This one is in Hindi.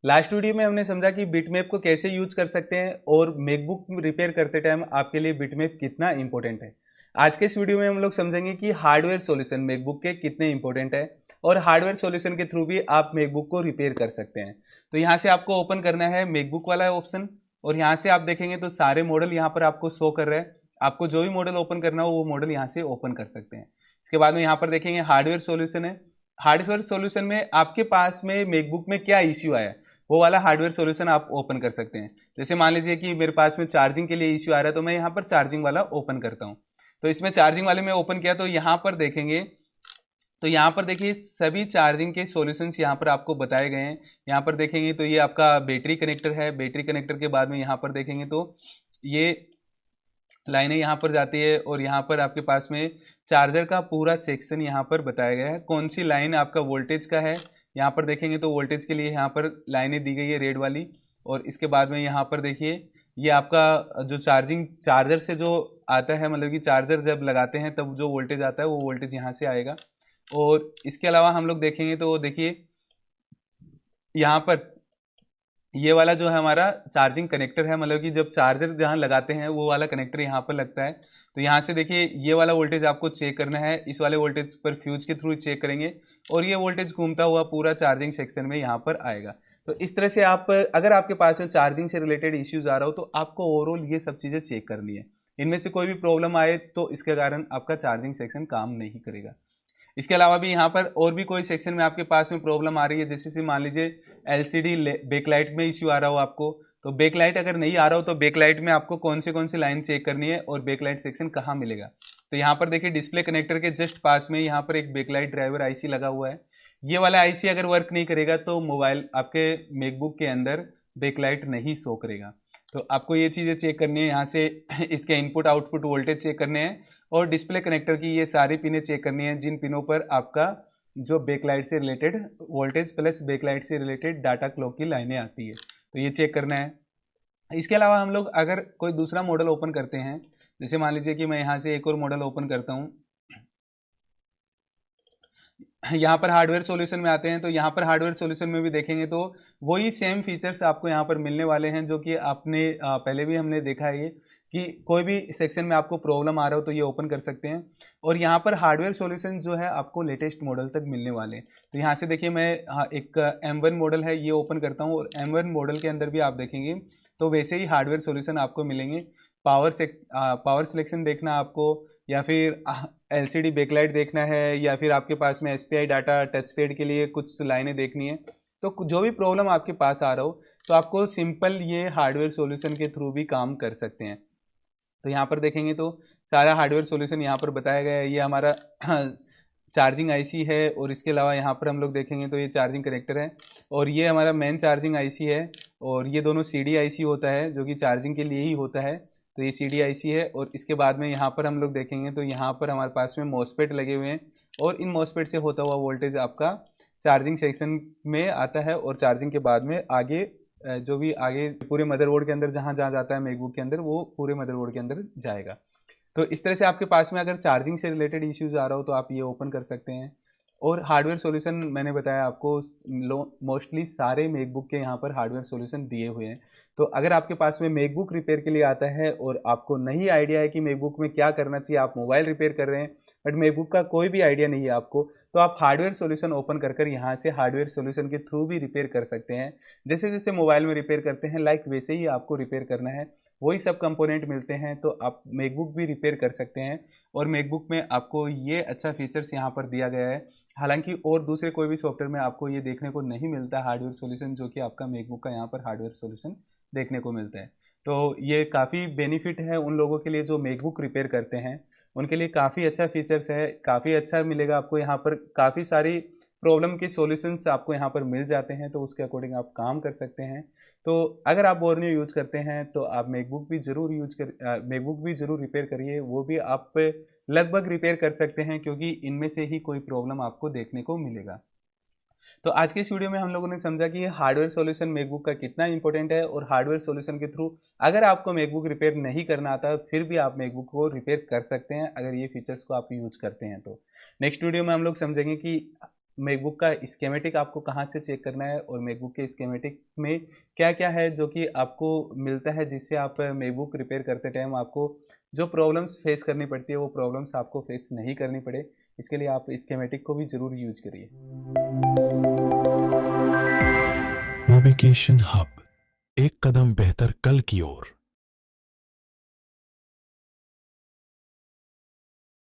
लास्ट वीडियो में हमने समझा कि बिटमैप को कैसे यूज कर सकते हैं और मैकबुक रिपेयर करते टाइम आपके लिए बिटमैप कितना इंपॉर्टेंट है। आज के इस वीडियो में हम लोग समझेंगे कि हार्डवेयर सॉल्यूशन मैकबुक के कितने इंपॉर्टेंट है और हार्डवेयर सॉल्यूशन के थ्रू भी आप मैकबुक को रिपेयर कर सकते हैं। तो यहाँ से आपको ओपन करना है मैकबुक वाला ऑप्शन और यहाँ से आप देखेंगे तो सारे मॉडल यहाँ पर आपको शो कर रहे हैं। आपको जो भी मॉडल ओपन करना हो वो मॉडल यहाँ से ओपन कर सकते हैं। इसके बाद में यहाँ पर देखेंगे हार्डवेयर सॉल्यूशन है। हार्डवेयर सॉल्यूशन में आपके पास में मैकबुक में क्या इश्यू आया है वो वाला हार्डवेयर सॉल्यूशन आप ओपन कर सकते हैं। जैसे मान लीजिए कि मेरे पास में चार्जिंग के लिए इश्यू आ रहा है तो मैं यहाँ पर चार्जिंग वाला ओपन करता हूँ। तो इसमें चार्जिंग वाले में ओपन किया तो यहाँ पर देखेंगे तो यहाँ पर देखिए सभी चार्जिंग के सॉल्यूशंस यहाँ पर आपको बताए गए हैं। यहाँ पर देखेंगे तो ये आपका बैटरी कनेक्टर है। बैटरी कनेक्टर के बाद में यहाँ पर देखेंगे तो ये लाइनें यहाँ पर जाती है और यहाँ पर आपके पास में चार्जर का पूरा सेक्शन यहाँ पर बताया गया है। कौन सी लाइन आपका वोल्टेज का है यहाँ पर देखेंगे तो वोल्टेज के लिए यहाँ पर लाइनें दी गई है रेड वाली। और इसके बाद में यहाँ पर देखिए ये आपका जो चार्जर से जो आता है, मतलब कि चार्जर जब लगाते हैं तब जो वोल्टेज आता है वो वोल्टेज यहाँ से आएगा। और इसके अलावा हम लोग देखेंगे तो देखिए यहाँ पर ये वाला जो है हमारा चार्जिंग कनेक्टर है, मतलब कि जब चार्जर जहाँ लगाते हैं वो वाला कनेक्टर यहाँ पर लगता है। तो यहाँ से देखिए ये वाला वोल्टेज आपको चेक करना है। इस वाले वोल्टेज पर फ्यूज के थ्रू चेक करेंगे और ये वोल्टेज घूमता हुआ पूरा चार्जिंग सेक्शन में यहाँ पर आएगा। तो इस तरह से आप अगर आपके पास में चार्जिंग से रिलेटेड इश्यूज आ रहा हो तो आपको ओवरऑल ये सब चीज़ें चेक करनी है। इनमें से कोई भी प्रॉब्लम आए तो इसके कारण आपका चार्जिंग सेक्शन काम नहीं करेगा। इसके अलावा भी यहाँ पर और भी कोई सेक्शन में आपके पास में प्रॉब्लम आ रही है, जैसे मान लीजिए एलसीडी बैकलाइट में इश्यू आ रहा हो आपको, तो बैकलाइट अगर नहीं आ रहा हो तो बैकलाइट में आपको कौन सी लाइन चेक करनी है और बैकलाइट सेक्शन कहाँ मिलेगा। तो यहाँ पर देखिए डिस्प्ले कनेक्टर के जस्ट पास में यहाँ पर एक बैकलाइट ड्राइवर आईसी लगा हुआ है। ये वाला आईसी अगर वर्क नहीं करेगा तो मोबाइल आपके मैकबुक के अंदर बैकलाइट नहीं शो करेगा। तो आपको ये चीज़ें चेक करनी है। यहाँ से इसके इनपुट आउटपुट वोल्टेज चेक करने हैं और डिस्प्ले कनेक्टर की ये सारी पिनें चेक करनी है जिन पिनों पर आपका जो बैकलाइट से रिलेटेड वोल्टेज प्लस बैकलाइट से रिलेटेड डाटा क्लॉक की लाइनें आती है, तो ये चेक करना है। इसके अलावा हम लोग अगर कोई दूसरा मॉडल ओपन करते हैं, जैसे मान लीजिए कि मैं यहाँ से एक और मॉडल ओपन करता हूँ, यहाँ पर हार्डवेयर सॉल्यूशन में आते हैं तो यहाँ पर हार्डवेयर सॉल्यूशन में भी देखेंगे तो वही सेम फीचर्स आपको यहाँ पर मिलने वाले हैं जो कि आपने पहले भी हमने देखा है ये कि कोई भी सेक्शन में आपको प्रॉब्लम आ रहा हो तो ये ओपन कर सकते हैं। और यहाँ पर हार्डवेयर सॉल्यूशन जो है आपको लेटेस्ट मॉडल तक मिलने वाले हैं। तो यहाँ से देखिए मैं एक M1 मॉडल है ये ओपन करता हूँ और M1 मॉडल के अंदर भी आप देखेंगे तो वैसे ही हार्डवेयर सॉल्यूशन आपको मिलेंगे। पावर सिलेक्शन देखना आपको या फिर एलसीडी बैकलाइट देखना है या फिर आपके पास में एसपीआई डाटा टच पैड के लिए कुछ लाइनें देखनी है, तो जो भी प्रॉब्लम आपके पास आ रहा हो तो आपको सिंपल ये हार्डवेयर सॉल्यूशन के थ्रू भी काम कर सकते हैं। तो यहाँ पर देखेंगे तो सारा हार्डवेयर सॉल्यूशन यहाँ पर बताया गया है। ये हमारा चार्जिंग आईसी है और इसके अलावा यहाँ पर हम लोग देखेंगे तो ये चार्जिंग कनेक्टर है और ये हमारा मेन चार्जिंग आईसी है और ये दोनों सीडी आईसी होता है जो कि चार्जिंग के लिए ही होता है। तो ये सीडी आईसी है और इसके बाद में यहाँ पर हम लोग देखेंगे तो यहाँ पर हमारे पास में मॉसफेट लगे हुए हैं और इन मॉसफेट से होता हुआ वोल्टेज आपका चार्जिंग सेक्शन में आता है और चार्जिंग के बाद में आगे जो भी आगे पूरे मदरबोर्ड के अंदर जहाँ जहाँ जाता है मैकबुक के अंदर वो पूरे मदरबोर्ड के अंदर जाएगा। तो इस तरह से आपके पास में अगर चार्जिंग से रिलेटेड इश्यूज आ रहा हो तो आप ये ओपन कर सकते हैं। और हार्डवेयर सॉल्यूशन मैंने बताया आपको मोस्टली सारे मैकबुक के यहाँ पर हार्डवेयर सॉल्यूशन दिए हुए हैं। तो अगर आपके पास में मैकबुक रिपेयर के लिए आता है और आपको नहीं आइडिया है कि मैकबुक में क्या करना चाहिए, आप मोबाइल रिपेयर कर रहे हैं बट मैकबुक का कोई भी आइडिया नहीं है आपको, तो आप हार्डवेयर सॉल्यूशन ओपन कर यहाँ से हार्डवेयर सॉल्यूशन के थ्रू भी रिपेयर कर सकते हैं। जैसे जैसे मोबाइल में रिपेयर करते हैं लाइक वैसे ही आपको रिपेयर करना है, वही सब कंपोनेंट मिलते हैं तो आप मैकबुक भी रिपेयर कर सकते हैं। और मैकबुक में आपको ये अच्छा फीचर्स यहाँ पर दिया गया है, हालांकि और दूसरे कोई भी सॉफ्टवेयर में आपको ये देखने को नहीं मिलता हार्डवेयर सॉल्यूशन जो कि आपका मैकबुक का यहाँ पर हार्डवेयर सॉल्यूशन देखने को मिलता है। तो ये काफ़ी बेनिफिट है उन लोगों के लिए जो मैकबुक रिपेयर करते हैं, उनके लिए काफ़ी अच्छा फीचर्स है, काफ़ी अच्छा मिलेगा आपको यहाँ पर। काफ़ी सारी प्रॉब्लम के सॉल्यूशंस आपको यहाँ पर मिल जाते हैं तो उसके अकॉर्डिंग आप काम कर सकते हैं। तो अगर आप बोर्नियो यूज करते हैं तो आप मैकबुक भी जरूर रिपेयर करिए, वो भी आप लगभग रिपेयर कर सकते हैं क्योंकि इनमें से ही कोई प्रॉब्लम आपको देखने को मिलेगा। तो आज के इस वीडियो में हम लोगों ने समझा कि हार्डवेयर सॉल्यूशन मैकबुक का कितना इंपॉर्टेंट है और हार्डवेयर सॉल्यूशन के थ्रू अगर आपको मैकबुक रिपेयर नहीं करना आता फिर भी आप मैकबुक को रिपेयर कर सकते हैं अगर ये फीचर्स को आप यूज करते हैं। तो नेक्स्ट वीडियो में हम लोग समझेंगे कि मैकबुक का स्कीमेटिक आपको कहाँ से चेक करना है और मैकबुक के स्कीमेटिक में क्या क्या है जो कि आपको मिलता है, जिससे आप मैकबुक रिपेयर करते टाइम आपको जो प्रॉब्लम्स फेस करनी पड़ती है वो प्रॉब्लम्स आपको फेस नहीं करनी पड़े। इसके लिए आप स्कीमेटिक को भी ज़रूर यूज करिए। नेविगेशन हब, एक कदम बेहतर कल की ओर।